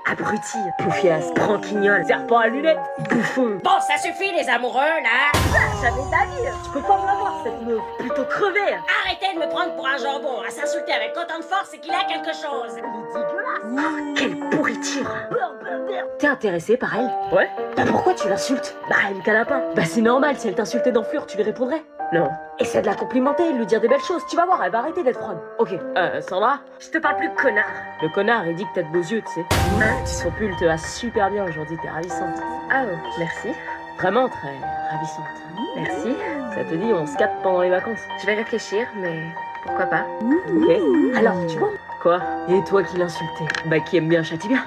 Abruti, poufiasse, branquignol, serpent à lunettes, bouffon. Bon, ça suffit les amoureux, là. Jamais d'avis. Tu peux pas me la voir, cette meuf. Plutôt crevée. Arrêtez de me prendre pour un jambon. À s'insulter avec autant de force, c'est qu'il a quelque chose. Oh, quelle pourriture. T'es intéressé par elle? Ouais. Bah pourquoi tu l'insultes? Bah elle me canapin. Bah c'est normal, si elle t'insultait d'enflure, tu lui répondrais? Non. Essaie de la complimenter, lui dire des belles choses, tu vas voir, elle va arrêter d'être froide. Ok, Sandra? Je te parle plus de connard. Le connard, il dit que t'as de beaux yeux, tu sais. Son pull te va super bien aujourd'hui, t'es ravissante. Ah merci. Vraiment très ravissante. Merci. Ça te dit, on se capte pendant les vacances? Je vais réfléchir, mais pourquoi pas? Ok. Alors, tu vois? Quoi? Et toi qui l'insultais? Bah qui aime bien châtie bien.